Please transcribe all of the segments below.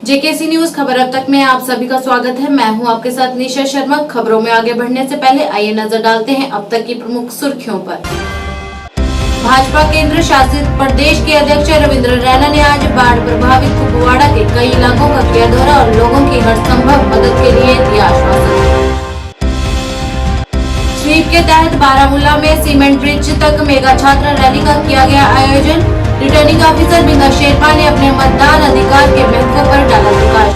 JKC news खबर अब तक में आप सभी का स्वागत है। मैं हूं आपके साथ निशा शर्मा। खबरों में आगे बढ़ने से पहले आइए नजर डालते हैं अब तक की प्रमुख सुर्खियों पर। भाजपा केंद्र शासित प्रदेश के अध्यक्ष रविंद्र रैना ने आज बाढ़ प्रभावित कुपवाड़ा के कई इलाकों का किया दौरा और लोगों की हर संभव मदद के लिए दिया आश्वासन। स्वीप के तहत बारामूला में सीमेंट ब्रिज तक मेगा छात्र रैली का किया गया आयोजन। रिटर्निंग ऑफिसर बिंगा शेरपा ने अपने मतदान अधिकार के महत्व पर डाला प्रकाश।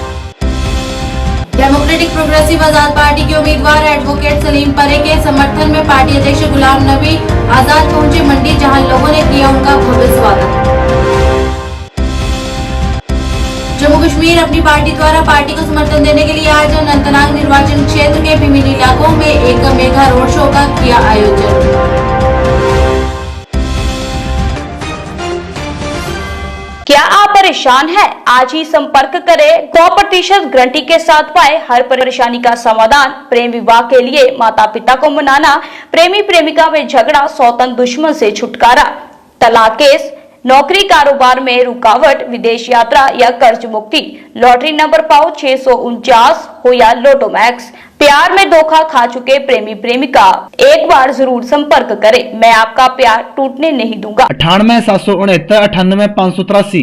डेमोक्रेटिक प्रोग्रेसिव आजाद पार्टी के उम्मीदवार एडवोकेट सलीम परे के समर्थन में पार्टी अध्यक्ष गुलाम नबी आजाद पहुंचे मंडी, जहां लोगों ने किया उनका भव्य स्वागत। जम्मू कश्मीर अपनी पार्टी द्वारा पार्टी को समर्थन देने के लिए आज अनंतनाग निर्वाचन क्षेत्र के विभिन्न इलाकों में एक मेगा रोड शो का किया आयोजन। क्या आप परेशान हैं? आज ही संपर्क करें। 100% गारंटी के साथ पाए हर परेशानी का समाधान। प्रेम विवाह के लिए माता पिता को मनाना, प्रेमी प्रेमिका में झगड़ा, सौतन दुश्मन से छुटकारा, तलाक केस, नौकरी कारोबार में रुकावट, विदेश यात्रा या कर्ज मुक्ति, लॉटरी नंबर पाओ 649 हो या लोटो मैक्स, प्यार में धोखा खा चुके प्रेमी प्रेमिका, एक बार जरूर संपर्क करें। मैं आपका प्यार टूटने नहीं दूंगा। 98 769 98 583।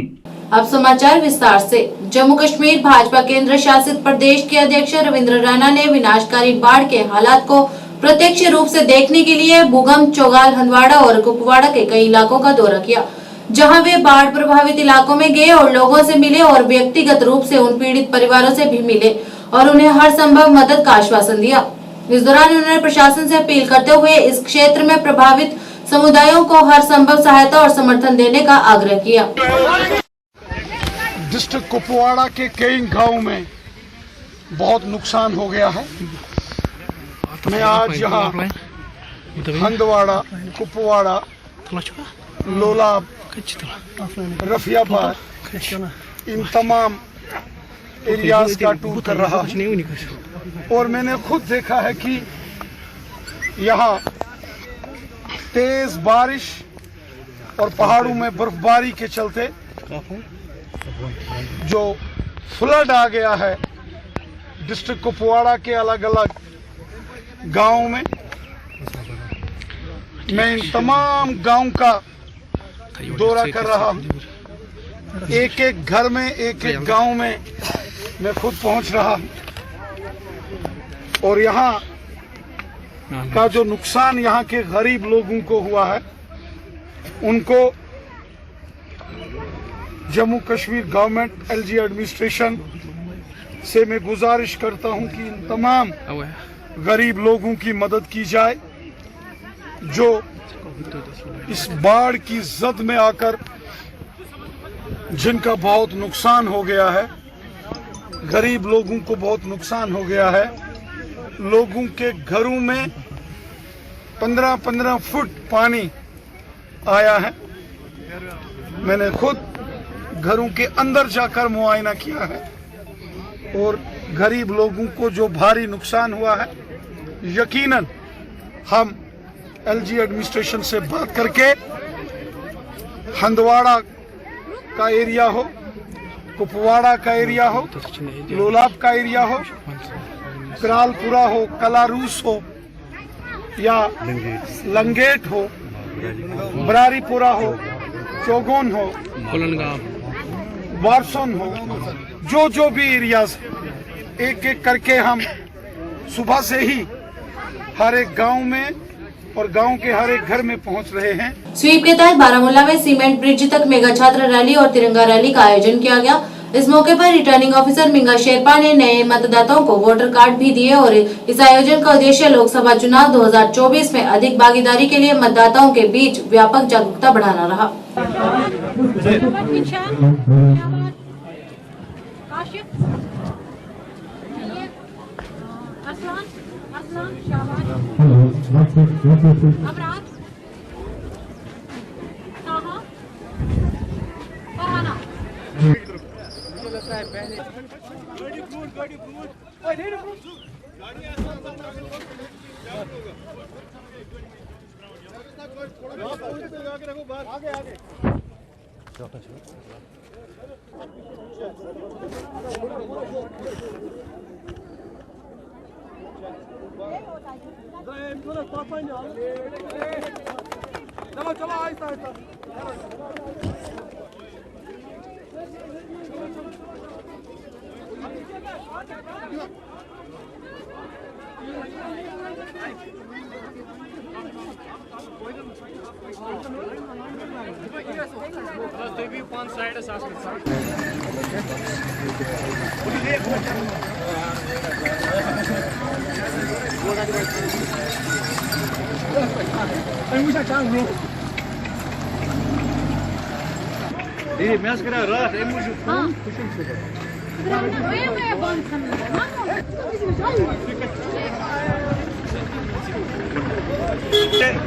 अब समाचार विस्तार से। जम्मू कश्मीर भाजपा केंद्र शासित प्रदेश के अध्यक्ष रविंद्र रैना ने विनाशकारी बाढ़ के हालात को प्रत्यक्ष रूप से देखने के लिए बुगम, चौगाल, हंदवाड़ा और कुपवाड़ा के कई इलाकों का दौरा किया, जहां वे बाढ़ प्रभावित इलाकों में गए और लोगों से मिले और व्यक्तिगत रूप से उन पीड़ित परिवारों से भी मिले और उन्हें हर संभव मदद का आश्वासन दिया। इस दौरान उन्होंने प्रशासन से अपील करते हुए इस क्षेत्र में प्रभावित समुदायों को हर संभव सहायता और समर्थन देने का आग्रह किया। डिस्ट्रिक्ट कुपवाड़ा के कई गांवों में बहुत नुकसान हो गया है। मैं आज यहाँ हंदवाड़ा, कुपवाड़ा, लोलाब, रफियाबाद, इन तमाम एरियाज का टूर कर रहा हूँ और मैंने खुद देखा है कि यहाँ तेज बारिश और पहाड़ों में बर्फबारी के चलते जो फ्लड आ गया है डिस्ट्रिक्ट कुपवाड़ा के अलग अलग गांवों में। मैं इन तमाम गांव का दौरा कर रहा हूं। एक एक घर में, एक एक गांव में मैं खुद पहुंच रहा हूं और यहाँ का जो नुकसान यहाँ के गरीब लोगों को हुआ है, उनको Jammu Kashmir government LG administration से मैं गुजारिश करता हूं कि इन तमाम गरीब लोगों की मदद की जाए जो इस बाढ़ की जद में आकर जिनका बहुत नुकसान हो गया है। गरीब लोगों को बहुत नुकसान हो गया है। लोगों के घरों में 15-15 फुट पानी आया है। मैंने खुद घरों के अंदर जाकर मुआयना किया है और गरीब लोगों को जो भारी नुकसान हुआ है, यकीनन हम एलजी एडमिनिस्ट्रेशन से बात करके हंदवाड़ा का एरिया हो, कुपवाड़ा का एरिया हो, लोलाब का एरिया हो, करालपुरा हो, कलारूस हो या लंगेट हो, बरारीपुरा हो, चौगोन हो, वारसोन हो, जो भी एरियाज, एक एक करके हम सुबह से ही हर एक गांव में और गांव के हर एक घर में पहुंच रहे हैं। स्वीप के तहत बारामूला में सीमेंट ब्रिज तक मेगा छात्र रैली और तिरंगा रैली का आयोजन किया गया। इस मौके पर रिटर्निंग ऑफिसर बिंगा शेरपा ने नए मतदाताओं को वोटर कार्ड भी दिए और इस आयोजन का उद्देश्य लोकसभा चुनाव 2024 में अधिक भागीदारी के लिए मतदाताओं के बीच व्यापक जागरूकता बढ़ाना रहा। आगे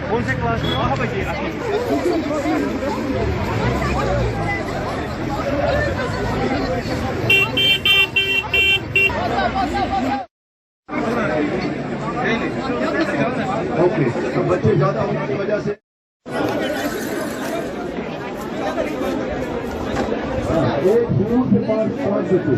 कौन से क्लास में वहाँ बचिए ओके, तो बच्चे ज्यादा होने की वजह से एक दूर से पाँच बच्चे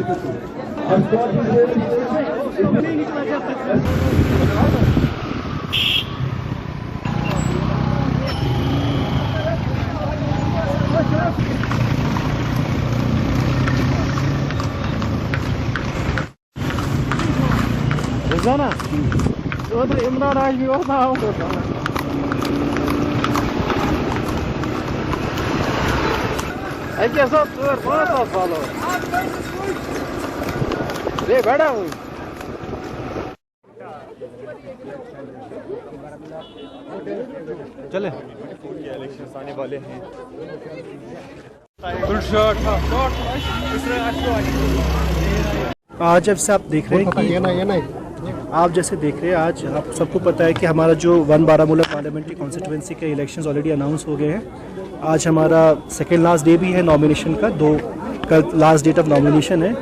रोजाना तो इमरान आज भी और था ऐसे सब बहुत फॉलो रे बैठा हूँ चले इलेक्शन आने वाले हैं आज जब से आप देख रहे हैं कि आप जैसे देख रहे हैं आज आप सबको पता है कि हमारा जो 1 बारामूला पार्लियामेंट्री कॉन्स्टिट्यूंसी के इलेक्शंस ऑलरेडी अनाउंस हो गए हैं। आज हमारा सेकेंड लास्ट डे भी है नॉमिनेशन का, कल लास्ट डेट ऑफ नॉमिनेशन है।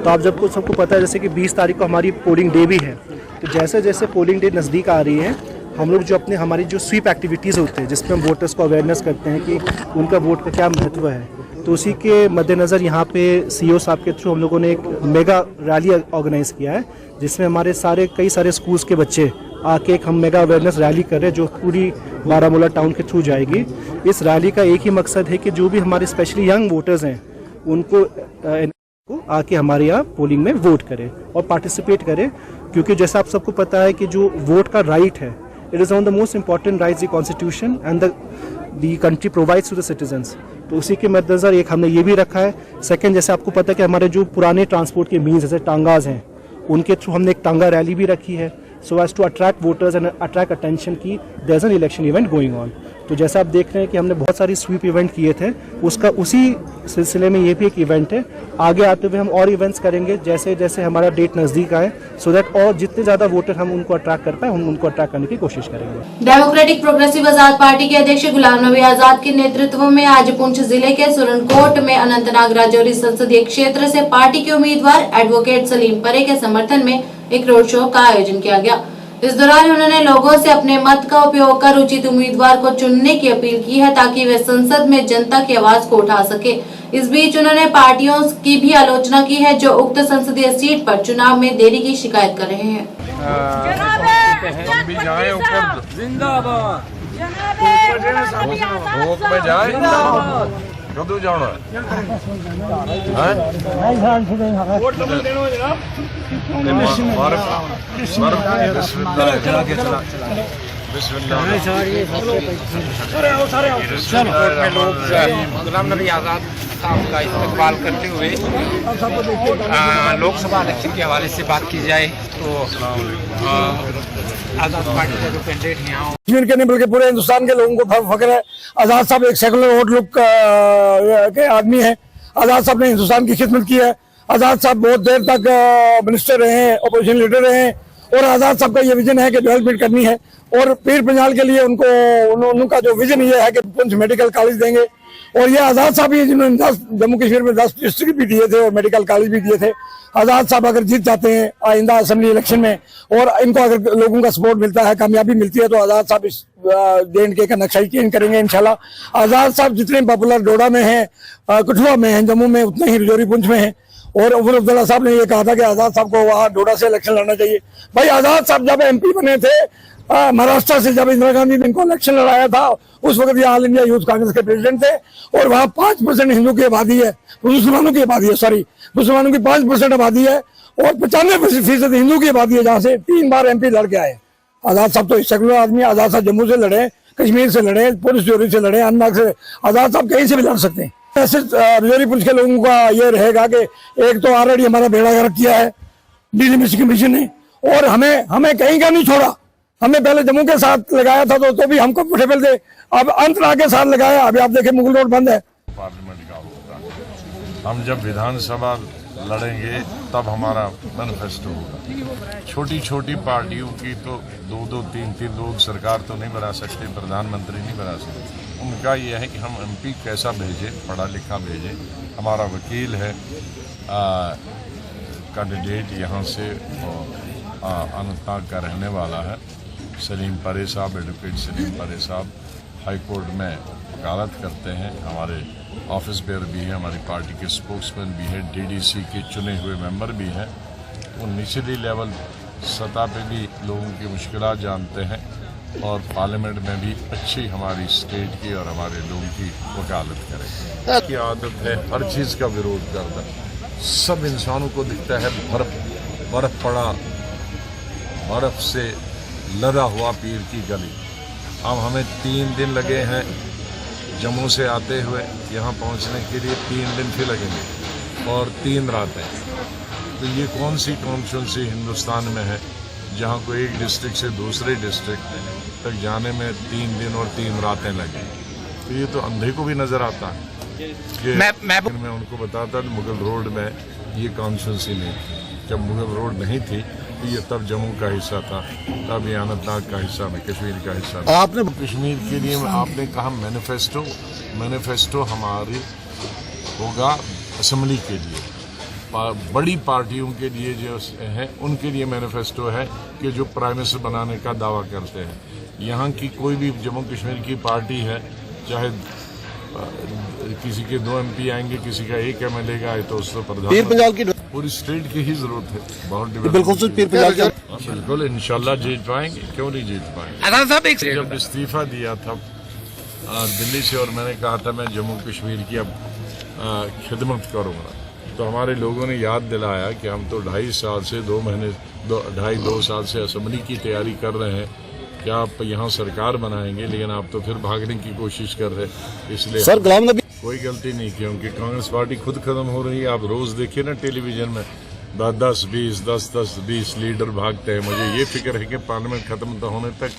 तो आप जब सबको पता है जैसे कि 20 तारीख को हमारी पोलिंग डे भी है। तो जैसे जैसे पोलिंग डे नज़दीक आ रही है हम लोग जो हमारी जो स्वीप एक्टिविटीज़ होते हैं जिसमें हम वोटर्स को अवेयरनेस करते हैं कि उनका वोट का क्या महत्व है, तो उसी के मद्देनज़र यहाँ पे सीईओ साहब के थ्रू हम लोगों ने एक मेगा रैली ऑर्गेनाइज़ किया है जिसमें हमारे कई सारे स्कूल्स के बच्चे आके एक हम मेगा अवेयरनेस रैली कर रहे हैं जो पूरी बारामूला टाउन के थ्रू जाएगी। इस रैली का एक ही मकसद है कि जो भी हमारे स्पेशली यंग वोटर्स हैं उनको आके हमारे यहाँ पोलिंग में वोट करें और पार्टिसिपेट करें, क्योंकि जैसा आप सबको पता है कि जो वोट का राइट है it is one of the most important rights the constitution and the country provides to the citizens. तो उसी के मद्देनजर एक हमने ये भी रखा है। सेकंड, जैसे आपको पता है कि हमारे जो पुराने ट्रांसपोर्ट के मीन्स जैसे टांगाज हैं उनके थ्रू हमने एक टांगा रैली भी रखी है so as to attract voters and attract attention की there is an election event going on. तो जैसा आप देख रहे हैं कि हमने बहुत सारी स्वीप इवेंट किए थे, उसका उसी सिलसिले में ये भी एक इवेंट है। आगे आते हुए हम और इवेंट्स करेंगे जैसे जैसे हमारा डेट नज़दीक आए, सो दैट और जितने ज़्यादा वोटर हम उनको अट्रैक्ट कर पाए हम उनको अट्रैक्ट करने की कोशिश करेंगे। डेमोक्रेटिक प्रोग्रेसिव आजाद पार्टी के अध्यक्ष गुलाम नबी आजाद के नेतृत्व में आज पुंछ जिले के सुरनकोट में अनंतनाग राजौरी संसदीय क्षेत्र से पार्टी के उम्मीदवार एडवोकेट सलीम परे के समर्थन में एक रोड शो का आयोजन किया गया। इस दौरान उन्होंने लोगों से अपने मत का उपयोग कर उचित उम्मीदवार को चुनने की अपील की है ताकि वे संसद में जनता की आवाज को उठा सके। इस बीच उन्होंने पार्टियों की भी आलोचना की है जो उक्त संसदीय सीट पर चुनाव में देरी की शिकायत कर रहे हैं। कदू जाना गुलाम नबी आजाद साहब का इस्तेमाल करते हुए लोकसभा इलेक्शन के हवाले से बात की जाए तो आजाद पार्टी का जो कैंडिडेट है यहाँ के नहीं बल्कि पूरे हिंदुस्तान के लोगों को फख्र है। आजाद साहब एक सेकुलर आउटलुक के आदमी हैं। आजाद साहब ने हिंदुस्तान की खिदमत की है। आजाद साहब बहुत देर तक मिनिस्टर रहे हैं, अपोजिशन लीडर रहे हैं और आजाद साहब का ये विजन है कि डेवलपमेंट करनी है और पीर पंजाल के लिए उनका जो विजन ये है कि पुंछ मेडिकल कॉलेज देंगे और ये आजाद साहब ही जिन्होंने 10 जम्मू कश्मीर में 10 डिस्ट्रिक्ट भी दिए थे और मेडिकल कॉलेज भी दिए थे। आजाद साहब अगर जीत जाते हैं आइंदा असेंबली इलेक्शन में और इनको अगर लोगों का सपोर्ट मिलता है, कामयाबी मिलती है, तो आजाद साहब इस J&K का नक्शा ही चेंज करेंगे इंशाल्लाह। आजाद साहब जितने पॉपुलर डोडा में हैं, कठुआ में हैं, जम्मू में, उतने ही राजौरी पुंछ में हैं। और उमर अब्दुल्ला साहब ने ये कहा था कि आजाद साहब को वहाँ डोडा से इलेक्शन लड़ना चाहिए। भाई आजाद साहब जब MP बने थे महाराष्ट्र से, जब इंदिरा गांधी ने इनको इलेक्शन लड़ाया था, उस वक्त ये ऑल इंडिया यूथ कांग्रेस के प्रेसिडेंट थे। और वहाँ 5% हिंदू की आबादी है, मुसलमानों की आबादी है, सॉरी मुसलमानों की 5% आबादी है और 95% हिंदू की आबादी है, जहाँ से 3 बार MP लड़ के आए। आजाद साहब तो सेकुलर आदमी, आजाद साहब जम्मू से लड़े, कश्मीर से लड़े, पुलिस चोरी से लड़े, अननाग से, आजाद साहब कहीं से भी लड़ सकते हैं। ऐसे राजौरी पुलिस के लोगों का ये रहेगा कि एक तो ऑलरेडी हमारा बेड़ा गर्क किया है डिलिमिटेशन कमीशन ने, और हमें कहीं का नहीं छोड़ा। हमें पहले जम्मू के साथ लगाया था तो भी हम कंफर्टेबल थे, अब अंतराल के साथ लगाया। अभी आप देखें मुगल रोड बंद है। पार्लियामेंट का होगा, हम जब विधानसभा लड़ेंगे तब हमारा मैनिफेस्टो होगा। छोटी छोटी पार्टियों की तो 2-2, 3-3 लोग सरकार तो नहीं बना सकते, प्रधानमंत्री नहीं बना सकते। उनका यह है कि हम MP कैसा भेजें, पढ़ा लिखा भेजें। हमारा वकील है कैंडिडेट यहाँ से अनंतनाग का रहने वाला है, सलीम परे साहब, एडवोकेट सलीम परे साहब हाई कोर्ट में वकालत करते हैं। हमारे ऑफिस बेयर भी है, हमारी पार्टी के स्पोक्समैन भी है, DDC के चुने हुए मेंबर भी हैं। वो निचली लेवल सतह पे भी लोगों की मुश्किलात जानते हैं और पार्लियामेंट में भी अच्छी हमारी स्टेट की और हमारे लोगों की वकालत करें। की आदत है हर चीज़ का विरोध करना। सब इंसानों को दिखता है बर्फ पड़ा, बर्फ से लदा हुआ पीर की गली। अब हमें 3 दिन लगे हैं जम्मू से आते हुए यहाँ पहुँचने के लिए, 3 दिन फिर लगेंगे और 3 रातें। तो ये कौन सी कॉन्स्टिट्यूंसी हिंदुस्तान में है जहाँ को एक डिस्ट्रिक्ट से दूसरे डिस्ट्रिक्ट तक जाने में 3 दिन और 3 रातें लगे? तो ये तो अंधे को भी नज़र आता है कि मैं उनको बताता था मुगल रोड में ये कॉन्स्टिट्यूंसी नहीं थी। जब मुगल रोड नहीं थी तो ये तब जम्मू का हिस्सा था, तब ये अनंतनाग का हिस्सा में, कश्मीर का हिस्सा था। आपने कश्मीर के लिए आपने कहा मैनिफेस्टो हमारी होगा असेंबली के लिए, बड़ी पार्टियों के लिए जो है उनके लिए मैनिफेस्टो है कि जो प्राइम मिनिस्टर बनाने का दावा करते हैं। यहाँ की कोई भी जम्मू कश्मीर की पार्टी है, चाहे किसी के 2 MP आएंगे, किसी का 1 MLA का है, तो उसको प्रधान पूरी स्टेट की ही जरूरत है। बहुत बिल्कुल इंशाल्लाह जीत पाएंगे, क्यों नहीं जीत पाएंगे। जब इस्तीफा दिया था दिल्ली से और मैंने कहा था मैं जम्मू कश्मीर की अब खिदमत करूँगा, तो हमारे लोगों ने याद दिलाया कि हम तो 2.5 साल से 2 साल से असेंबली की तैयारी कर रहे हैं, क्या आप यहाँ सरकार बनाएंगे, लेकिन आप तो फिर भागने की कोशिश कर रहे हैं। इसलिए सर गुलाम नबी कोई गलती नहीं, क्योंकि कांग्रेस पार्टी खुद खत्म हो रही है। आप रोज देखिए ना टेलीविजन में 10-20 लीडर भागते हैं। मुझे ये फिक्र है कि पार्लियामेंट खत्म होने तक।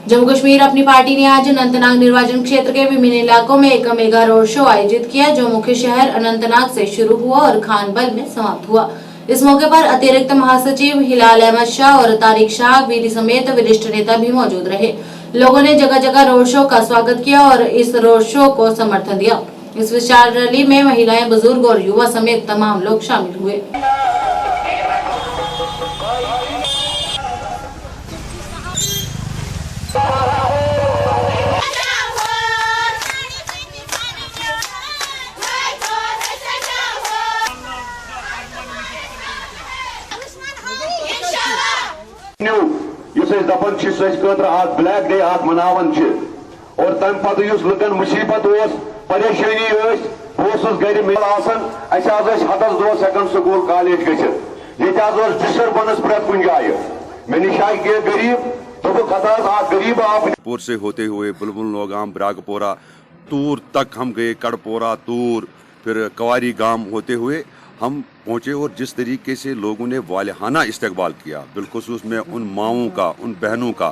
जम्मू कश्मीर अपनी पार्टी ने आज अनंतनाग निर्वाचन क्षेत्र के विभिन्न इलाकों में एक मेगा रोड शो आयोजित किया, जो मुख्य शहर अनंतनाग से शुरू हुआ और खानबल में समाप्त हुआ। इस मौके पर अतिरिक्त महासचिव हिलाल अहमद शाह और तारिक शाह बीरी समेत वरिष्ठ नेता भी मौजूद रहे। लोगों ने जगह जगह रोड शो का स्वागत किया और इस रोड शो को समर्थन दिया। इस विशाल रैली में महिलाएं, बुजुर्ग और युवा समेत तमाम लोग शामिल हुए। दपन आज ब्लैक डे आज मनावन और तम पे लुकन मुसीबत परेशानी गर हतस दोस हेकन स्कूल कॉलेज गज डिस्टर्बेंस प्रत कुछ जाए मे निश गरीब गरीब आप से होते हुए बुलबुल नौगाम, ब्रागपोरा, तूर तक हम गए, कड़पोरा, तूर, फिर कवारी गांव होते हुए हम पहुंचे और जिस तरीके से लोगों ने वालिहाना इस्तकबाल किया, बिलखुसूस में उन माओं का, उन बहनों का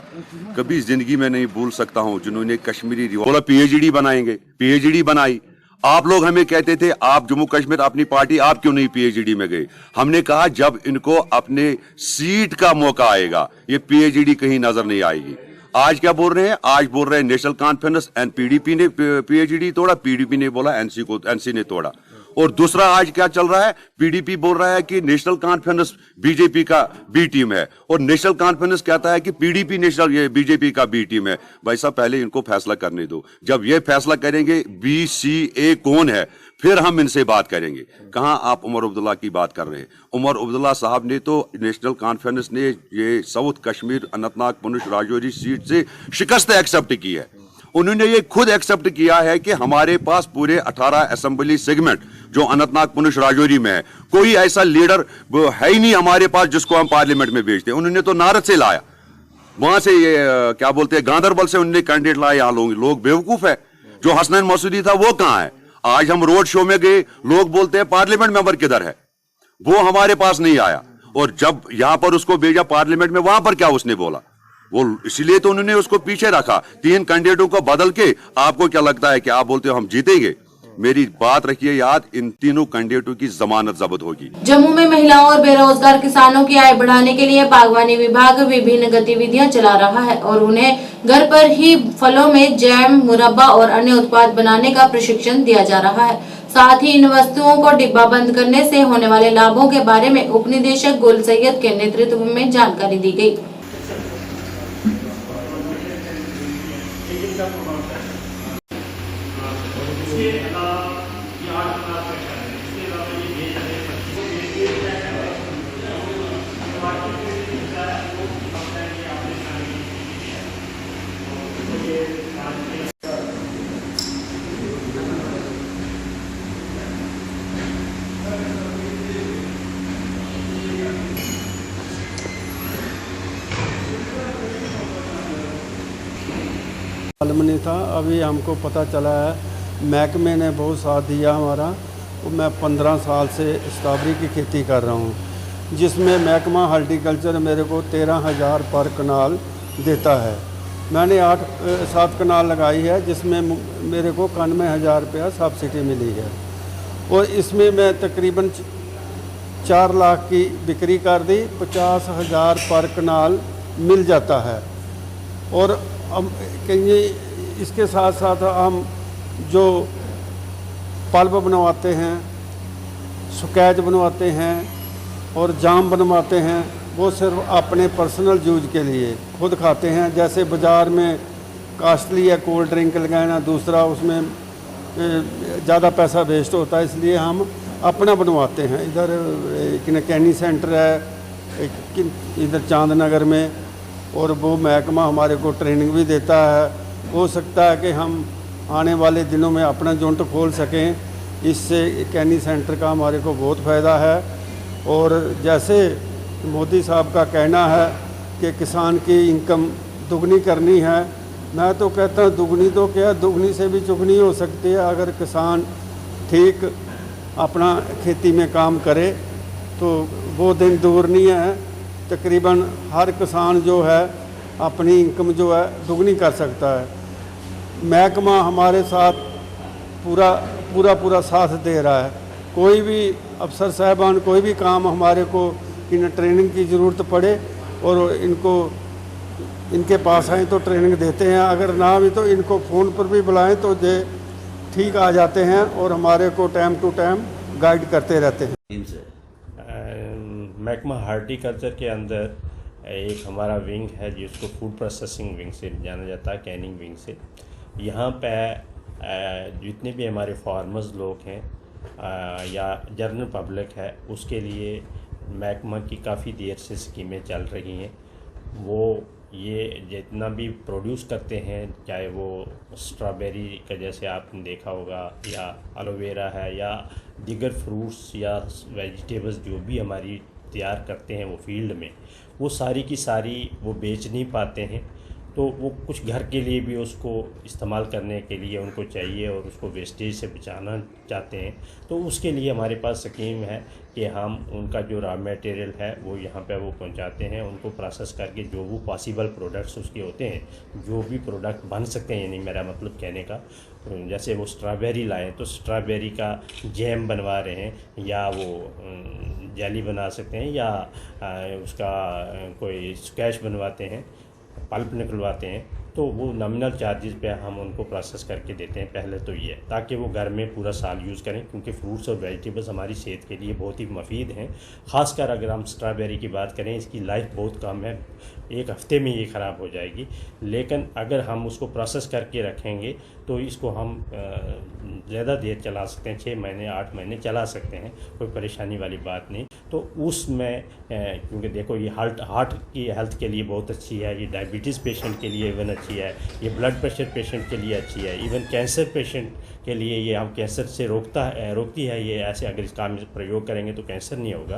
कभी जिंदगी में नहीं भूल सकता हूं जिन्होंने कश्मीरी बोला PhD बनाएंगे, PhD बनाई। आप लोग हमें कहते थे आप जम्मू कश्मीर अपनी पार्टी आप क्यों नहीं PhD में गए? हमने कहा जब इनको अपने सीट का मौका आएगा ये PhD कहीं नजर नहीं आएगी। आज क्या बोल रहे हैं? आज बोल रहे हैं नेशनल कॉन्फ्रेंस एंड पीडीपी ने पीएचडी तोड़ा, पीडीपी ने बोला एनसी ने तोड़ा। और दूसरा आज क्या चल रहा है? पीडीपी बोल रहा है कि नेशनल कॉन्फ्रेंस बीजेपी का बी टीम है, और नेशनल कॉन्फ्रेंस कहता है कि पीडीपी नेशनल ये बीजेपी का बी टीम है। भाई साहब, पहले इनको फैसला करने दो। जब ये फैसला करेंगे BCA कौन है, फिर हम इनसे बात करेंगे। कहां आप उमर अब्दुल्ला की बात कर रहे हैं? उमर अब्दुल्ला साहब ने तो नेशनल कॉन्फ्रेंस ने ये साउथ कश्मीर अनंतनाग पुंछ राजौरी सीट से शिकस्त एक्सेप्ट की है। उन्होंने ये खुद एक्सेप्ट किया है कि हमारे पास पूरे 18 असेंबली सेगमेंट जो अनंतनाग पुंछ राजौरी में है, कोई ऐसा लीडर है ही नहीं हमारे पास जिसको हम पार्लियामेंट में भेजते हैं। उन्होंने तो नारद से लाया, वहां से ये क्या बोलते हैं गांधरबल से उन्होंने कैंडिडेट लाया। यहाँ लोग बेवकूफ है। जो हसनैन मसूदी था वो कहां है? आज हम रोड शो में गए, लोग बोलते हैं पार्लियामेंट मेंबर किधर है? वो हमारे पास नहीं आया। और जब यहां पर उसको भेजा पार्लियामेंट में, वहां पर क्या उसने बोला? वो इसलिए तो उन्होंने उसको पीछे रखा। 3 कैंडिडेटों को बदल के आपको क्या लगता है कि आप बोलते हो हम जीतेंगे? मेरी बात रखिए याद, इन तीनों कैंडिडेटों की जमानत जब्त होगी। जम्मू में महिलाओं और बेरोजगार किसानों की आय बढ़ाने के लिए बागवानी विभाग विभिन्न गतिविधियां चला रहा है और उन्हें घर पर ही फलों में जैम, मुरब्बा और अन्य उत्पाद बनाने का प्रशिक्षण दिया जा रहा है। साथ ही इन वस्तुओं को डिब्बा बंद करने से होने वाले लाभों के बारे में उप निदेशक गुल सैयद के नेतृत्व में जानकारी दी गई। मालूम नहीं था, अभी हमको पता चला है। महकमे ने बहुत साथ दिया हमारा। मैं 15 साल से स्ट्रॉबेरी की खेती कर रहा हूँ, जिसमें महकमा हॉर्टिकल्चर मेरे को 13,000 पर कनाल देता है। मैंने 7 कनाल लगाई है, जिसमें मेरे को 91,000 रुपया सब्सिडी मिली है। और इसमें मैं तकरीबन 4 लाख की बिक्री कर दी, 50,000 पर कनाल मिल जाता है। और हम कहीं इसके साथ साथ हम जो पल्प बनवाते हैं, स्केच बनवाते हैं और जाम बनवाते हैं, वो सिर्फ अपने पर्सनल यूज के लिए खुद खाते हैं। जैसे बाज़ार में कास्टली है कोल्ड ड्रिंक लगाना, दूसरा उसमें ज़्यादा पैसा वेस्ट होता है, इसलिए हम अपना बनवाते हैं। इधर एक कैनी सेंटर है, एक इधर चांदनगर में, और वो महकमा हमारे को ट्रेनिंग भी देता है। हो सकता है कि हम आने वाले दिनों में अपना यूनिट खोल सकें। इससे कैनी सेंटर का हमारे को बहुत फ़ायदा है। और जैसे मोदी साहब का कहना है कि किसान की इनकम दुगनी करनी है, मैं तो कहता हूँ दुगनी तो क्या, दुगनी से भी चुगनी हो सकती है। अगर किसान ठीक अपना खेती में काम करे तो वो दिन दूर नहीं है। तकरीबन हर किसान जो है अपनी इनकम जो है दुगनी कर सकता है। महकमा हमारे साथ पूरा साथ दे रहा है। कोई भी अफसर साहबान कोई भी काम हमारे को इन ट्रेनिंग की ज़रूरत पड़े और इनके पास आएँ तो ट्रेनिंग देते हैं। अगर ना भी तो इनको फ़ोन पर भी बुलाएं तो ये ठीक आ जाते हैं और हमारे को टाइम टू टाइम गाइड करते रहते हैं। महकमा हार्टिकल्चर के अंदर एक हमारा विंग है जिसको फूड प्रोसेसिंग विंग से जाना जाता है, कैनिंग विंग से। यहाँ पे जितने भी हमारे फार्मर्स लोग हैं या जनरल पब्लिक है, उसके लिए महकमा की काफ़ी देर से स्कीमें चल रही हैं। वो ये जितना भी प्रोड्यूस करते हैं, चाहे वो स्ट्रॉबेरी का जैसे आपने देखा होगा, या एलोवेरा है, या दीगर फ्रूट्स या वेजिटेबल्स जो भी हमारी तैयार करते हैं वो फील्ड में, वो सारी की सारी वो बेच नहीं पाते हैं। तो वो कुछ घर के लिए भी उसको इस्तेमाल करने के लिए उनको चाहिए और उसको वेस्टेज से बचाना चाहते हैं। तो उसके लिए हमारे पास स्कीम है कि हम उनका जो रॉ मटेरियल है वो यहाँ पे वो पहुँचाते हैं, उनको प्रोसेस करके जो वो पॉसिबल प्रोडक्ट्स उसके होते हैं, जो भी प्रोडक्ट बन सकते हैं, यानी मेरा मतलब कहने का, जैसे वो स्ट्रॉबेरी लाएँ तो स्ट्रॉबेरी का जैम बनवा रहे हैं, या वो जेली बना सकते हैं, या उसका कोई स्क्वैश बनवाते हैं, पल्प निकलवाते हैं तो वो नॉमिनल चार्जेस पे हम उनको प्रोसेस करके देते हैं। पहले तो ये ताकि वो घर में पूरा साल यूज़ करें, क्योंकि फ्रूट्स और वेजिटेबल्स हमारी सेहत के लिए बहुत ही मुफीद हैं। ख़ासकर अगर हम स्ट्रॉबेरी की बात करें, इसकी लाइफ बहुत कम है, एक हफ्ते में ये ख़राब हो जाएगी। लेकिन अगर हम उसको प्रोसेस करके रखेंगे तो इसको हम ज़्यादा देर चला सकते हैं, 6 महीने 8 महीने चला सकते हैं, कोई परेशानी वाली बात नहीं। तो उसमें क्योंकि देखो ये हार्ट की हेल्थ के लिए बहुत अच्छी है, ये डायबिटीज़ पेशेंट के लिए इवन अच्छी है, ये ब्लड प्रेशर पेशेंट के लिए अच्छी है, इवन कैंसर पेशेंट के लिए ये हम कैंसर से रोकती है ये। ऐसे अगर इसका हम प्रयोग करेंगे तो कैंसर नहीं होगा।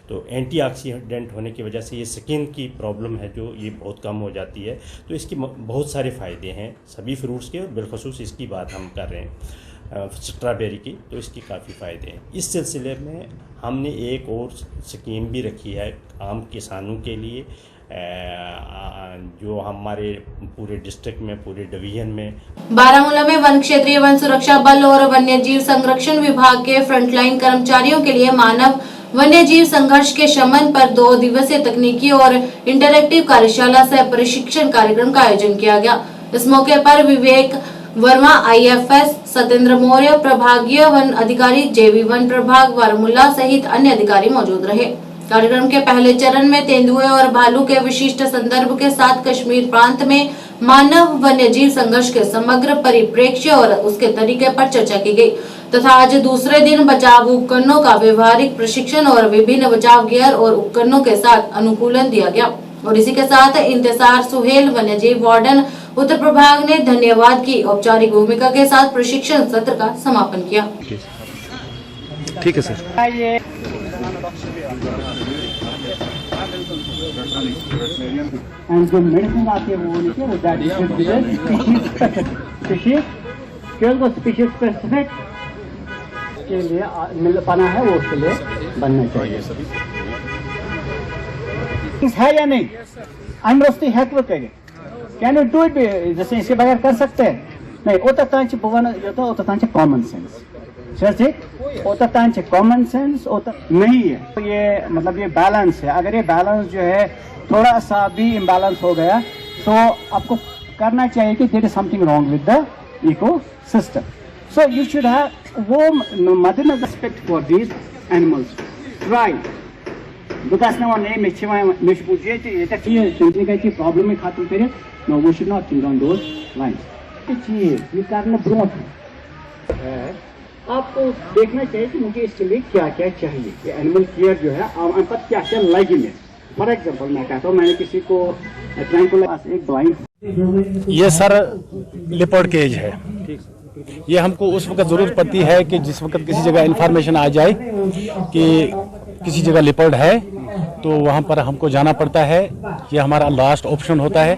तो एंटीऑक्सीडेंट होने की वजह से ये स्किन की प्रॉब्लम है जो ये बहुत कम हो जाती है। तो इसकी बहुत सारे फ़ायदे हैं सभी फ्रूट्स के, और बिलखसूस इसकी बात हम कर रहे हैं स्ट्रॉबेरी की, तो इसकी काफ़ी फ़ायदे हैं। इस सिलसिले में हमने एक और स्कीम भी रखी है आम किसानों के लिए, जो हमारे पूरे डिस्ट्रिक्ट में, पूरे डिवीजन में। बारामूला में वन क्षेत्रीय वन सुरक्षा बल और वन्य जीव संरक्षण विभाग के फ्रंटलाइन कर्मचारियों के लिए मानव वन्य जीव संघर्ष के शमन पर 2 दिवसीय तकनीकी और इंटरैक्टिव कार्यशाला सह प्रशिक्षण कार्यक्रम का आयोजन किया गया। इस मौके पर विवेक वर्मा IFS, सत्येंद्र मौर्य प्रभागीय वन अधिकारी JV वन प्रभाग बारामूला सहित अन्य अधिकारी मौजूद रहे। कार्यक्रम के पहले चरण में तेंदुए और भालू के विशिष्ट संदर्भ के साथ कश्मीर प्रांत में मानव वन्य जीव संघर्ष के समग्र परिप्रेक्ष्य और उसके तरीके पर चर्चा की गई तथा आज दूसरे दिन बचाव उपकरणों का व्यवहारिक प्रशिक्षण और विभिन्न बचाव गियर और उपकरणों के साथ अनुकूलन दिया गया। और इसी के साथ इंतजार सुहेल वन्यजीव वार्डन उत्तर प्रभाग ने धन्यवाद की औपचारिक भूमिका के साथ प्रशिक्षण सत्र का समापन किया। ठीक है सर। जो मेडिसिन आती है वो स्पीशीज स्पेसिफिक के लिए मिल पाना है, वो उसके लिए बनना चाहिए। है या नहीं? अमरस्ती है कैन यू डू इट? जैसे इसके बगैर कर सकते हैं नहीं। ओततान भवन जो ओततान कॉमन सेंस ओततान कॉमन सेंस नहीं है। तो ये मतलब ये बैलेंस है। अगर ये बैलेंस जो है थोड़ा सा भी इम्बैलेंस हो गया तो आपको करना चाहिए कि there is something wrong with the ecosystem. So you should have वो मदनजर respect for these animals right. Because now I'm problem में खाते करें, no, we should not think on those lines. ये कारण आपको देखना चाहिए कि मुझे इसके लिए क्या क्या चाहिए। ये एनिमल केयर जो है आप पर क्या क्या लगेंगे। फॉर एग्जाम्पल मैं कहता हूँ, मैंने किसी को एक ब्लाइंड ये सर लिपर्ड केज है। ये हमको उस वक्त ज़रूरत पड़ती है कि जिस वक्त किसी जगह इंफॉर्मेशन आ जाए कि किसी जगह लिपर्ड है तो वहाँ पर हमको जाना पड़ता है। ये हमारा लास्ट ऑप्शन होता है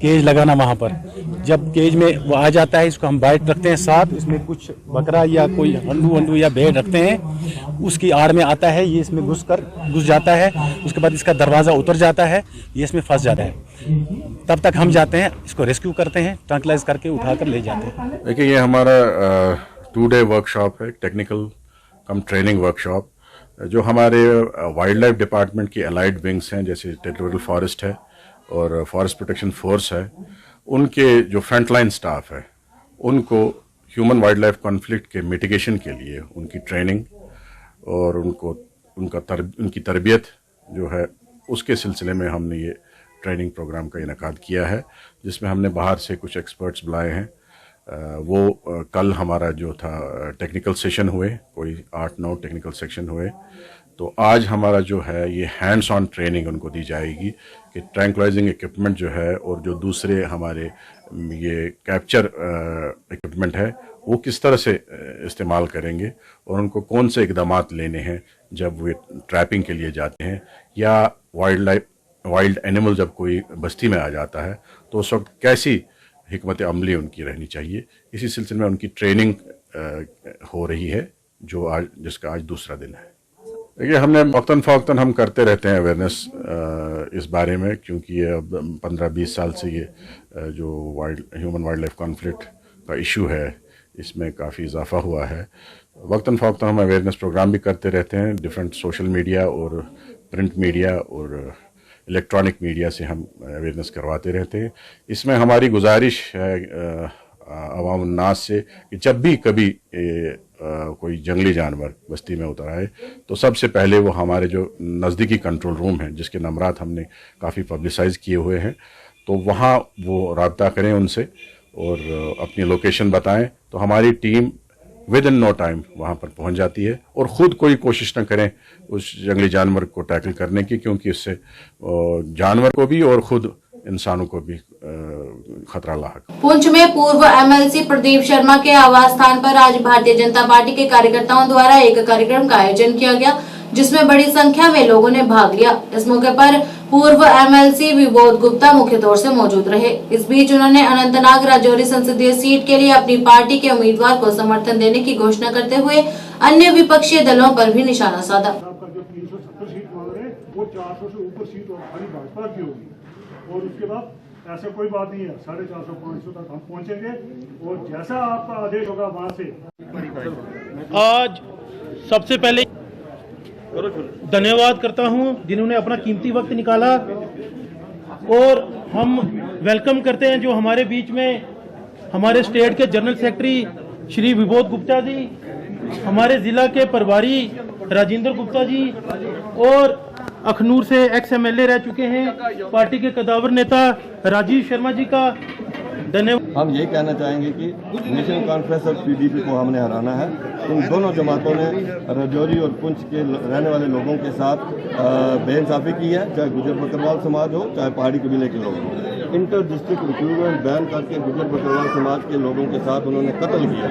केज लगाना वहाँ पर। जब केज में वो आ जाता है, इसको हम बाइट रखते हैं साथ, इसमें कुछ बकरा या कोई हंडू या भेड़ रखते हैं, उसकी आड़ में आता है, ये इसमें घुस जाता है। उसके बाद इसका दरवाज़ा उतर जाता है, ये इसमें फंस जाता है। तब तक हम जाते हैं, इसको रेस्क्यू करते हैं, ट्रंकलाइज करके उठाकर ले जाते हैं। देखिए, ये हमारा 2 डे वर्कशॉप है, टेक्निकल कम ट्रेनिंग वर्कशॉप, जो हमारे वाइल्ड लाइफ डिपार्टमेंट की अलाइड विंग्स हैं, जैसे टेरिटोरियल फॉरेस्ट है और फॉरेस्ट प्रोटेक्शन फोर्स है, उनके जो फ्रंटलाइन स्टाफ है उनको ह्यूमन वाइल्ड लाइफ कॉन्फ्लिक्ट के मिटिगेशन के लिए उनकी ट्रेनिंग और उनकी तरबियत जो है, उसके सिलसिले में हमने ये ट्रेनिंग प्रोग्राम का इनेकाद किया है, जिसमें हमने बाहर से कुछ एक्सपर्ट्स बुलाए हैं। वो कल हमारा जो था टेक्निकल सेशन हुए, कोई 8-9 टेक्निकल सेक्शन हुए। तो आज हमारा जो है ये हैंड्स ऑन ट्रेनिंग उनको दी जाएगी कि ट्रैंक्विलाइजिंग इक्विपमेंट जो है और जो दूसरे हमारे ये कैप्चर इक्विपमेंट है वो किस तरह से इस्तेमाल करेंगे और उनको कौन से इक़दामात लेने हैं जब वे ट्रैपिंग के लिए जाते हैं, या वाइल्ड एनिमल जब कोई बस्ती में आ जाता है तो उस वक्त कैसी हिकमत अमली उनकी रहनी चाहिए। इसी सिलसिले में उनकी ट्रेनिंग हो रही है, जिसका आज दूसरा दिन है। देखिए, हमने वक्तन फ़वक्तन हम करते रहते हैं अवेयरनेस इस बारे में, क्योंकि ये अब 15-20 साल से ये जो ह्यूमन वाइल्ड लाइफ कॉन्फ्लिक्ट का इशू है, इसमें काफ़ी इजाफा हुआ है। वक्तन फ़वक्तन हम अवेयरनेस प्रोग्राम भी करते रहते हैं, डिफरेंट सोशल मीडिया और प्रिंट मीडिया और इलेक्ट्रॉनिक मीडिया से हम अवेयरनेस करवाते रहते हैं। इसमें हमारी गुजारिश है अवाम उन्नास से कि जब भी कभी कोई जंगली जानवर बस्ती में उतर आए तो सबसे पहले वो हमारे जो नज़दीकी कंट्रोल रूम हैं, जिसके नंबरात हमने काफ़ी पब्लिसाइज़ किए हुए हैं, तो वहाँ वो रब्ता करें उनसे और अपनी लोकेशन बताएं, तो हमारी team within no time वहाँ पर पहुँच जाती है और ख़ुद कोई कोशिश न करें उस जंगली जानवर को टैकल करने की, क्योंकि इससे जानवर को भी और ख़ुद इंसानों को भी खतरा लाक। पुंछ में पूर्व एमएलसी प्रदीप शर्मा के आवास स्थान पर आज भारतीय जनता पार्टी के कार्यकर्ताओं द्वारा एक कार्यक्रम का आयोजन किया गया, जिसमें बड़ी संख्या में लोगों ने भाग लिया। इस मौके पर पूर्व एमएलसी विबोध गुप्ता मुख्य तौर से मौजूद रहे। इस बीच उन्होंने अनंतनाग राजौरी संसदीय सीट के लिए अपनी पार्टी के उम्मीदवार को समर्थन देने की घोषणा करते हुए अन्य विपक्षी दलों पर भी निशाना साधा। 370 सीट मांग रहे हैं, वो 400 से ऊपर सीट और खाली भाजपा की होगी, और उसके बाद ऐसा कोई बात नहीं है, 450-500 तक हम पहुंचेंगे और जैसा आपका आदेश होगा वहां से। आज सबसे पहले धन्यवाद करता हूं जिन्होंने अपना कीमती वक्त निकाला, और हम वेलकम करते हैं जो हमारे बीच में हमारे स्टेट के जनरल सेक्रेटरी श्री विबोध गुप्ता जी, हमारे जिला के प्रभारी राजेंद्र गुप्ता जी, और अखनूर से एक्स एमएलए रह चुके हैं पार्टी के कदावर नेता राजीव शर्मा जी का धन्यवाद। हम यही कहना चाहेंगे कि नेशनल कॉन्फ्रेंस और पीडीपी को हमने हराना है। इन दोनों जमातों ने राजौरी और पुंछ के रहने वाले लोगों के साथ बेइंसाफी की है, चाहे गुजर बकरवाल समाज हो चाहे पहाड़ी कबीले के लोग हों। इंटर डिस्ट्रिक्ट रिक्रूटमेंट बैन करके गुजर बकरवाल समाज के लोगों के साथ उन्होंने कत्ल किया,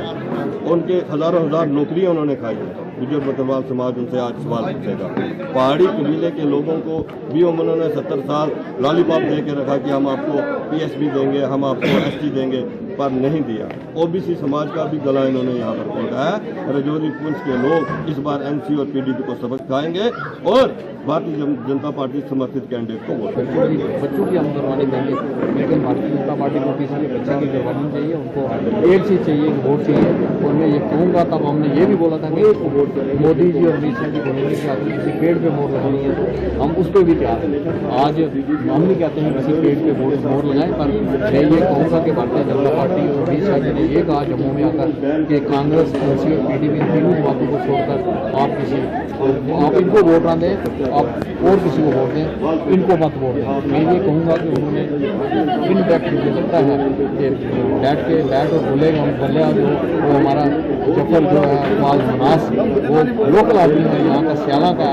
उनके हजारों हजार नौकरियां उन्होंने खाई हैं। गुजर बकरवाल समाज उनसे आज सवाल पूछेगा। पहाड़ी कबीले के लोगों को भी उन्होंने 70 साल लॉलीपॉप दे के रखा कि हम आपको पीएसबी देंगे, हम आपको एसटी देंगे, पर नहीं दिया। ओबीसी समाज का भी गला इन्होंने यहाँ पर पहुँचा है। राजौरी पुंछ के लोग इस बार एमसी और पीडीपी को सबक खाएंगे और भारतीय जनता पार्टी समर्थित कैंडिडेट को वोट देंगे। बच्चों की हम करवानी देंगे, लेकिन भारतीय जनता पार्टी को किसी भी बच्चे की करवानी चाहिए, उनको एक चीज़ चाहिए, वोट चाहिए। और मैं ये कहूँगा, तब हमने ये भी बोला था कि मोदी जी और अमित शाह जी बोलेंगे कि आपको किसी पेड़ पे मोहर लगानी है तो हम उस पर भी तैयार हैं। आज हम नहीं कहते हैं किसी पेड़ पे मोहर लगाएं, पर मैं ये कहूँगा कि भारतीय जनता पार्टी और अमित शाह जी ने ये कहा जम्मू में आकर कि कांग्रेस, एनसी और पीडीपी तीनों बातों को छोड़कर आप इनको वोट ना दें, आप और किसी को वोट दें, इनको मत वोट दें। मैं ये कहूँगा कि उन्होंने इनफैक्ट मुझे लगता है कि बैट और बल्ले जो वो हमारा जफर जो है अकमाल मनास, वो लोकल आदमी है, यहाँ का सियाला का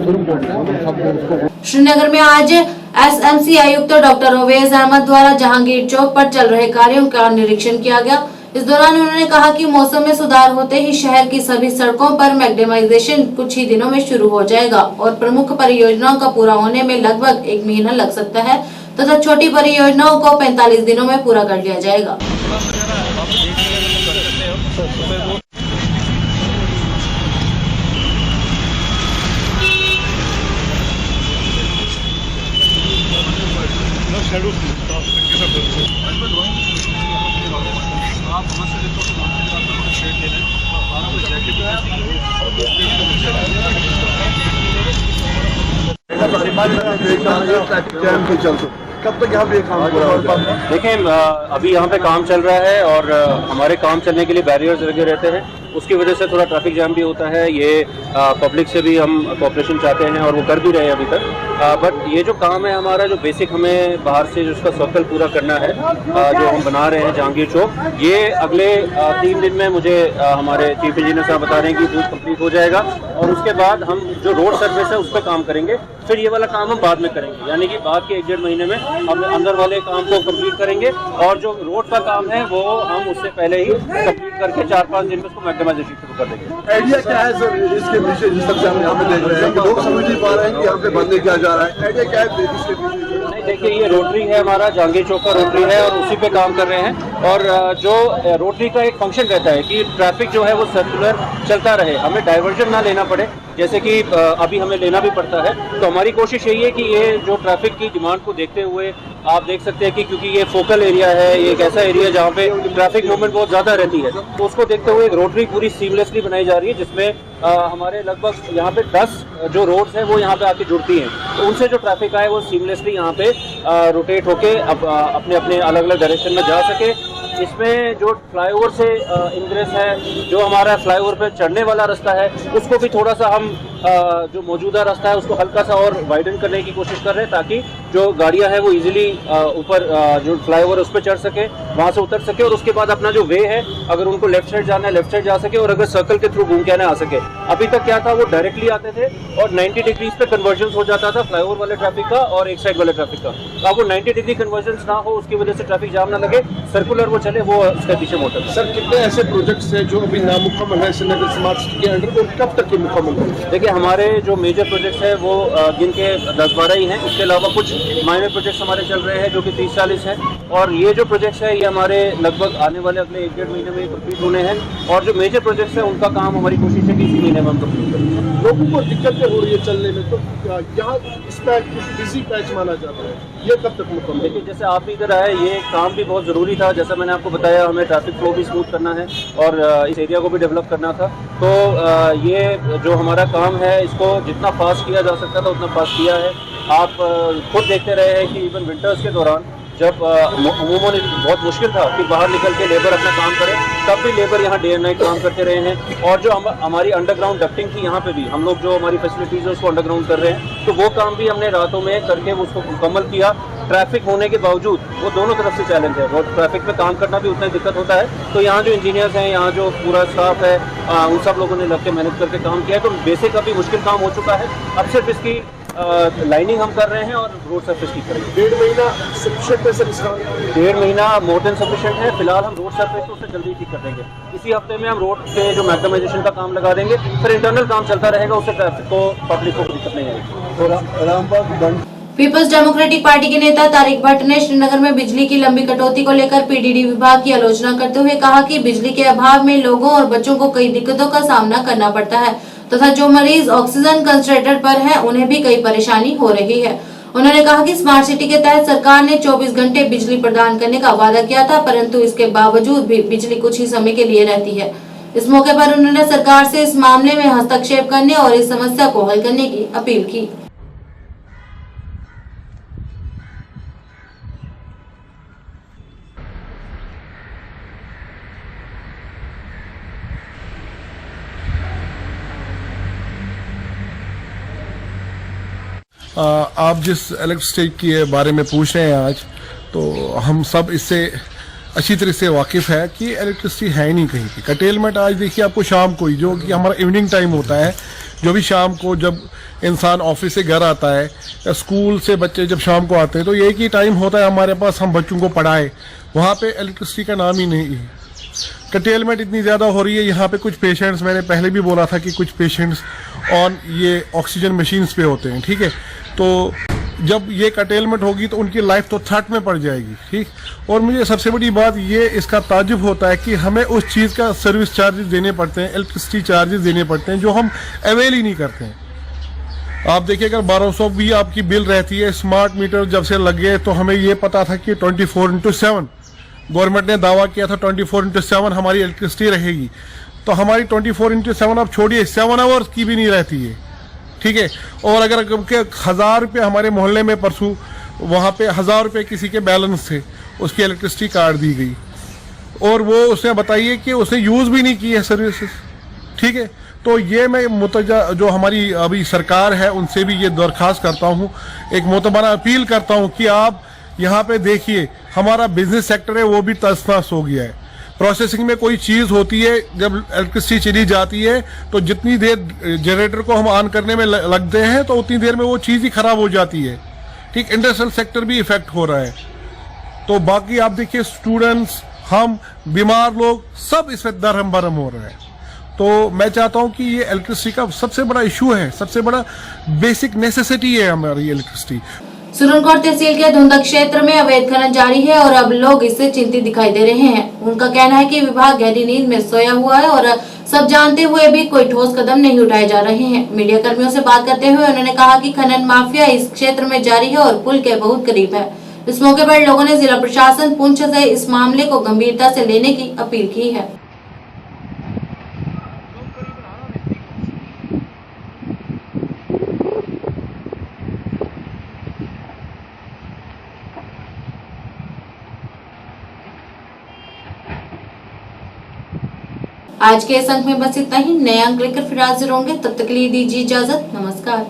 सुरम कोट का, हम सबको उसको। श्रीनगर में आज एसएमसी आयुक्त डॉक्टर ओवैस अहमद द्वारा जहांगीर चौक पर चल रहे कार्यों का निरीक्षण किया गया। इस दौरान उन्होंने कहा कि मौसम में सुधार होते ही शहर की सभी सड़कों पर मैग्नेमाइजेशन कुछ ही दिनों में शुरू हो जाएगा और प्रमुख परियोजनाओं का पूरा होने में लगभग 1 महीना लग सकता है तथा छोटी परियोजनाओं को 45 दिनों में पूरा कर लिया जाएगा। कब तक यहाँ पे काम पूरा होगा? देखें, अभी यहाँ पे काम चल रहा है और हमारे काम चलने के लिए बैरियर्स लगे रहते हैं, उसकी वजह से थोड़ा ट्रैफिक जाम भी होता है। ये पब्लिक से भी हम कोऑपरेशन चाहते हैं और वो कर भी रहे हैं अभी तक। बट ये जो काम है हमारा, जो बेसिक हमें बाहर से जिसका सर्कल पूरा करना है, जो हम बना रहे हैं जहांगीर चौक, ये अगले 3 दिन में मुझे हमारे चीफ इंजीनियर साहब बता रहे हैं कि पूरा कंप्लीट हो जाएगा। और उसके बाद हम जो रोड सर्विस है उस पर काम करेंगे, फिर ये वाला काम हम बाद में करेंगे, यानी कि बाद के 1-1.5 महीने में हम अंदर वाले काम को कंप्लीट करेंगे और जो रोड का काम है वो हम उससे पहले ही कंप्लीट करके 4-5 दिन में उसको मैग्नेमाइजेशन शुरू कर देंगे। आइडिया क्या है सर इसके पीछे, जिस तरह से हम यहाँ पे देख रहे हैं कि लोग समझ नहीं पा रहे हैं कि यहाँ पे बनने क्या जा रहा है, आइडिया क्या है इसके पीछे? नहीं, देखिए, ये रोटरी है हमारा, जहांगीर चौक का रोटरी है और उसी पे काम कर रहे हैं। और जो रोटरी का एक फंक्शन रहता है कि ट्रैफिक जो है वो सर्कुलर चलता रहे, हमें डाइवर्जन ना लेना पड़े, जैसे कि अभी हमें लेना भी पड़ता है। तो हमारी कोशिश यही है कि ये जो ट्रैफिक की डिमांड को देखते हुए आप देख सकते हैं कि क्योंकि ये फोकल एरिया है, ये एक ऐसा एरिया जहाँ पे ट्रैफिक मूवमेंट बहुत ज़्यादा रहती है, तो उसको देखते हुए एक रोटरी पूरी सीमलेसली बनाई जा रही है, जिसमें हमारे लगभग यहाँ पे 10 जो रोड्स हैं वो यहाँ पे आके जुड़ती हैं, तो उनसे जो ट्रैफिक आए वो सीमलेसली यहाँ पे रोटेट होके अपने अपने अलग अलग डायरेक्शन में जा सके। इसमें जो फ्लाईओवर से इंग्रेस है, जो हमारा फ्लाईओवर पे चढ़ने वाला रास्ता है, उसको भी थोड़ा सा हम जो मौजूदा रास्ता है उसको हल्का सा और वाइडन करने की कोशिश कर रहे हैं, ताकि जो गाड़ियां हैं वो इजीली ऊपर जो फ्लाईओवर उस पर चढ़ सके, वहां से उतर सके, और उसके बाद अपना जो वे है अगर उनको लेफ्ट साइड जाना है लेफ्ट साइड जा सके, और अगर सर्कल के थ्रू घूम के आना आ सके। अभी तक क्या था, वो डायरेक्टली आते थे और 90 डिग्रीज पे कन्वर्जन हो जाता था फ्लाईओवर वाले ट्रैफिक का और एक साइड वाले ट्रैफिक का। तो अब वो 90 डिग्री कन्वर्जन ना हो, उसकी वजह से ट्रैफिक जाम ना लगे, सर्कुलर वो चले, वो उसके पीछे मोटर। सर कितने ऐसे प्रोजेक्ट्स हैं जो अभी नामुकम्मल है श्रीनगर स्मार्ट सिटी के अंडर, और कब तक ये मुकम्मल होंगे? देखिए, हमारे जो मेजर प्रोजेक्ट्स है वो गिन के 10-12 ही हैं, उसके अलावा कुछ माइनर प्रोजेक्ट्स हमारे चल रहे हैं जो कि 30-40 हैं, और ये जो प्रोजेक्ट्स है ये हमारे लगभग आने वाले अगले 1-1.5 महीने में कंप्लीट होने हैं, और जो मेजर प्रोजेक्ट्स है उनका काम हमारी कोशिश है कि इसी महीने में हम कंप्लीट करें। लोगों को दिक्कतें हो रही है चलने में, तो यहाँ इस पैच बिजी पैच माना जाता है, ये कब तक मुकम्मल? देखिए, जैसे आप भी इधर आए, ये काम भी बहुत ज़रूरी था, जैसा मैंने आपको बताया, हमें ट्रैफिक फ्लो भी स्मूथ करना है और इस एरिया को भी डेवलप करना था। तो ये जो हमारा काम है इसको जितना फास्ट किया जा सकता था उतना फास्ट किया है। आप खुद देखते रहे हैं कि इवन विंटर्स के दौरान जब अमूमन बहुत मुश्किल था कि बाहर निकल के लेबर अपना काम करे, तब भी लेबर यहाँ डे एंड नाइट काम करते रहे हैं, और जो हमारी अंडरग्राउंड डक्टिंग थी यहाँ पे भी हम लोग जो हमारी फैसिलिटीज़ है उसको अंडरग्राउंड कर रहे हैं, तो वो काम भी हमने रातों में करके उसको मुकम्मल किया। ट्रैफिक होने के बावजूद वो दोनों तरफ से चैलेंज है, और ट्रैफिक में काम करना भी उतना दिक्कत होता है, तो यहाँ जो इंजीनियर्स हैं, यहाँ जो पूरा स्टाफ है, उन सब लोगों ने लग के मेहनत करके काम किया है, तो बेसिक अभी मुश्किल काम हो चुका है। अब सिर्फ इसकी लाइनिंग हम कर रहे हैं और रोड सरफेस ठीक करेंगे। 1.5 महीना सफिशिएंट है सर इसका? 1.5 महीना मोर देन सफिशिएंट है। फिलहाल हम रोड सरफेस को उससे जल्दी ठीक कर देंगे। इसी हफ्ते में हम रोड के जो मैग्नेमाइजेशन का काम लगा देंगे, फिर इंटरनल काम चलता रहेगा, उससे ट्रैफिक को पब्लिक को दिक्कत नहीं आएगी। पीपल्स डेमोक्रेटिक पार्टी के नेता तारिक भट्ट ने श्रीनगर में बिजली की लंबी कटौती को लेकर पीडीडी विभाग की आलोचना करते हुए कहा कि बिजली के अभाव में लोगों और बच्चों को कई दिक्कतों का सामना करना पड़ता है, तथा जो मरीज ऑक्सीजन कंसंट्रेटर पर हैं उन्हें भी कई परेशानी हो रही है। उन्होंने कहा कि स्मार्ट सिटी के तहत सरकार ने 24 घंटे बिजली प्रदान करने का वादा किया था, परंतु इसके बावजूद भी बिजली कुछ ही समय के लिए रहती है। इस मौके पर उन्होंने सरकार से इस मामले में हस्तक्षेप करने और इस समस्या को हल करने की अपील की। आप जिस इलेक्ट्रिसिटी के बारे में पूछ रहे हैं आज, तो हम सब इससे अच्छी तरह से वाकिफ़ है कि इलेक्ट्रिसिटी है नहीं कहीं की। कटेलमेंट आज देखिए आपको शाम को ही, जो कि हमारा इवनिंग टाइम होता है, जो भी शाम को जब इंसान ऑफिस से घर आता है या स्कूल से बच्चे जब शाम को आते हैं, तो एक ही टाइम होता है हमारे पास, हम बच्चों को पढ़ाएं, वहाँ पे इलेक्ट्रिसिटी का नाम ही नहीं है। कटेलमेंट इतनी ज़्यादा हो रही है यहाँ पे। कुछ पेशेंट्स, मैंने पहले भी बोला था कि कुछ पेशेंट्स ऑन ये ऑक्सीजन मशीन्स पे होते हैं, ठीक है। तो जब ये कटेलमेंट होगी तो उनकी लाइफ तो थ्रेट में पड़ जाएगी, ठीक। और मुझे सबसे बड़ी बात ये इसका ताजुब होता है कि हमें उस चीज़ का सर्विस चार्जेस देने पड़ते हैं, इलेक्ट्रिसिटी चार्जेस देने पड़ते हैं, जो हम अवेल ही नहीं करते हैं। आप देखिए, अगर 1200 भी आपकी बिल रहती है, स्मार्ट मीटर जब से लग गए तो हमें ये पता था कि 24/7 गवर्नमेंट ने दावा किया था 24/7 हमारी इलेक्ट्रिसिटी रहेगी, तो हमारी 24/7 आप छोड़िए 7 आवर्स की भी नहीं रहती है, ठीक है। और अगर 1000 रुपये हमारे मोहल्ले में परसों वहाँ पे 1000 रुपये किसी के बैलेंस थे, उसकी इलेक्ट्रिसिटी काट दी गई, और वो उसने बताइए कि उसने यूज़ भी नहीं की है सर्विसेज, ठीक है। तो ये मैं मुतजा जो हमारी अभी सरकार है उनसे भी ये दरख्वास्त करता हूँ, एक मोतबरा अपील करता हूँ कि आप यहाँ पे देखिए, हमारा बिजनेस सेक्टर है वो भी तहस-नहस हो गया है। प्रोसेसिंग में कोई चीज़ होती है, जब इलेक्ट्रिसिटी चली जाती है तो जितनी देर जनरेटर को हम ऑन करने में लगते हैं तो उतनी देर में वो चीज़ ही ख़राब हो जाती है, ठीक। इंडस्ट्रियल सेक्टर भी इफेक्ट हो रहा है। तो बाकी आप देखिए, स्टूडेंट्स, हम, बीमार लोग, सब इसमें दरहम बरहम हो रहे हैं। तो मैं चाहता हूँ कि ये इलेक्ट्रिसिटी का सबसे बड़ा इशू है, सबसे बड़ा बेसिक नेसेसिटी है हमारी इलेक्ट्रिसिटी। सुरनकोट तहसील के धुंधक क्षेत्र में अवैध खनन जारी है और अब लोग इससे चिंतित दिखाई दे रहे हैं। उनका कहना है कि विभाग गहरी नींद में सोया हुआ है और सब जानते हुए भी कोई ठोस कदम नहीं उठाए जा रहे हैं। मीडिया कर्मियों से बात करते हुए उन्होंने कहा कि खनन माफिया इस क्षेत्र में जारी है और पुल के बहुत करीब है। इस मौके पर लोगों ने जिला प्रशासन पुंछ से इस मामले को गंभीरता से लेने की अपील की है। आज के इस अंक में बस इतना ही। नए अंक लेकर फिर हाजिर होंगे, तब तक के लिए दीजिए इजाजत। नमस्कार।